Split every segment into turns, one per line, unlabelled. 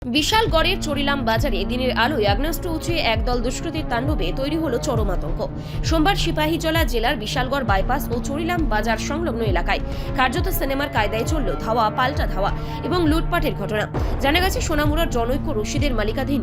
বিশালগড়ের চরিলাম বাজারে দিনের আলোয় আগ্নেয়াস্ত্র উঁচিয়ে একদল দুষ্কৃতীর তাণ্ডবে তৈরি হলো চরম আতঙ্ক। সোমবার সিপাহীজলা জেলার বিশালগড় বাইপাস ও চরিলাম বাজার সংলগ্ন এলাকায় কার্যত সিনেমার কায়দায় চলল ধাওয়া পাল্টা ধাওয়া এবং লুটপাটের ঘটনা। জানা গেছে সোনামুড়ার জনৈক্য রশিদের মালিকাধীন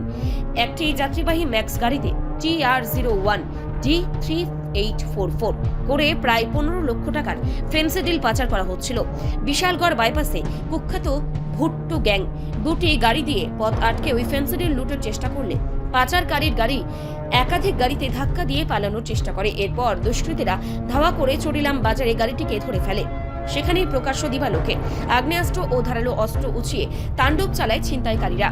একটি যাত্রীবাহী ম্যাক্স গাড়িতে TR01 D3844 করে প্রায় 15 লক্ষ টাকার ফেন্সিডিল পাচার করা হচ্ছিল। বিশালগড় বাইপাসে কুখ্যাত ভুট্টো গ্যাং দুটি গাড়ি দিয়ে পথ আটকে ওই ফেন্সিডিল লুটের চেষ্টা করলে পাচারকারীর গাড়ি একাধিক গাড়িতে ধাক্কা দিয়ে পালানোর চেষ্টা করে। এরপর দুষ্কৃতীরা ধাওয়া করে চরিলাম বাজারে গাড়িটিকে ধরে ফেলে। সেখানেই প্রকাশ্য দিবালোকে আগ্নেয়াস্ত্র ও ধারালো অস্ত্র উঁচিয়ে তাণ্ডব চালায় ছিনতাইকারীরা।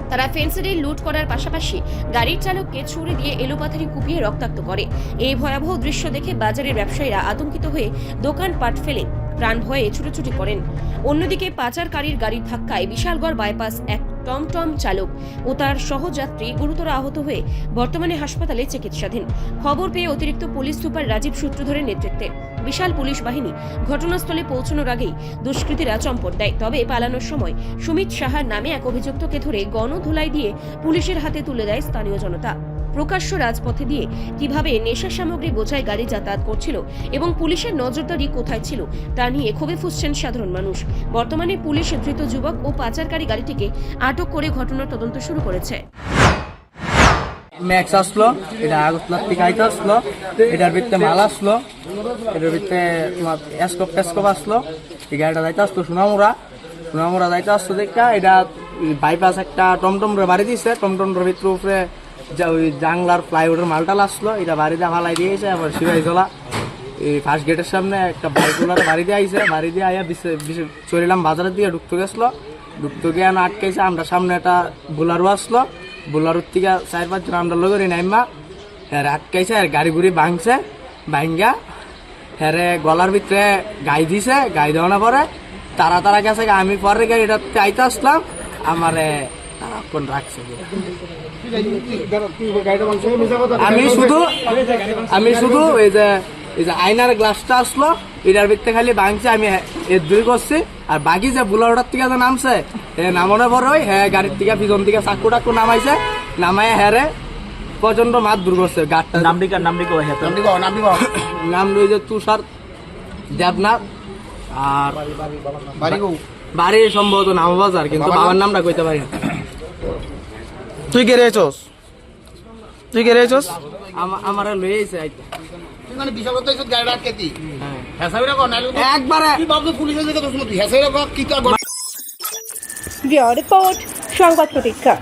তারা ফেন্সিডিল লুট করার পাশাপাশি গাড়ির চালককে ছুরি দিয়ে এলোপাথারি কুপিয়ে রক্তাক্ত করে। এই ভয়াবহ দৃশ্য দেখে বাজারের ব্যবসায়ীরা আতঙ্কিত হয়ে দোকানপাট ফেলে প্রাণ ভয়ে ছুটোছুটি করেন। অন্যদিকে পাচারকারীর গাড়ির ধাক্কায় বিশালগড় বাইপাস এক টমটম চালক ও তার সহযাত্রী গুরুতর আহত হয়ে বর্তমানে হাসপাতালে চিকিৎসাধীন। খবর পেয়ে অতিরিক্ত পুলিশ সুপার রাজীব সূত্রধরের নেতৃত্বে বিশাল পুলিশ বাহিনী ঘটনাস্থলে পৌঁছানোর আগেই দুষ্কৃতীরা চম্পট দেয়। তবে পালানোর সময় সুমিত সাহার নামে এক অভিযুক্তকে ধরে গণধোলাই দিয়ে পুলিশের হাতে তুলে দেয় স্থানীয় জনতা। প্রকাশ্য রাজপথে দিয়ে কিভাবে নেশা সামগ্রী বোঝাই গাড়ি যাতায়াত করছিল এবং পুলিশের নজরদারি কোথায় ছিল তা নিয়ে ক্ষোভে ফুঁসছেন সাধারণ মানুষ। বর্তমানে পুলিশ ধৃত যুবক ও পাচারকারী গাড়িটিকে আটক করে ঘটনার তদন্ত শুরু করেছে।
ম্যাক্স আসলো, এটা আগরতলা থেকে আইতে আসলো, এটার ভিতরে মাল আসলো, এটার ভিতরে তোমার এসকোপ আসলো। এই গাড়িটা যাইতে আসলো সোনামুড়া যাইতে আসলো দেখা এটা বাইপাস একটা টমটমরে বাড়ি দিয়েছে। টমটমের ভিতরে উপরে ওই জাংলার ফ্লাইওভারের মালটাল আসলো, এটা বাড়ি দিয়ে ফালাই দিয়েছে। আবার সিপাহীজলা এই ফার্স্ট গেটের সামনে একটা বাইকওয়ালার বাড়ি দিয়ে আইছে, বাড়ি দিয়ে আইয়া চরিলাম বাজারের দিকে ঢুকতে গেছিলো, ঢুকতে গিয়ে না আটকেছে। আমরা সামনে একটা বোলারও আসলো, বোলারোর থেকে 4-5 জন আমরা লোকের নাইমা হ্যাঁ আটকাইছে। আর গাড়ি গুড়ি ভাঙছে, ভাঙ্গা হ্যাঁ গলার ভিতরে গাই দিছে। গাই দেওয়ানোর পরে তারা গেছে। আমি পরে গাড়িটা আইতে আসলাম, আমারে তারা কোন রাখছে। আমি শুধু এই যে আয়নার গ্লাসটা আসলো, এটার ভিতরে খালি ভাঙছে, আমি এর দুই করছি। আর বাকি যে বুলারোটার থেকে যে নামছে নামানোর পর ওই হ্যাঁ গাড়ির থেকে পিছন থেকে চাকু টাকু নামাইছে, নামাই হ্যারে প্রচন্ড মাত দূর করছে। গাড়টা নাম রয়েছে তুষার দেবনাথ। আর বাড়ি সম্ভবত নামবাজার, কিন্তু বাবার নামটা কইতে পারি না।
তুই কে রেছস?
আমার লইছে
মানে বিশাল গাড়ি রাখতি
একবারে
পুলিশের দিকে
রিপোর্ট সংবাদ প্রতীক্ষা।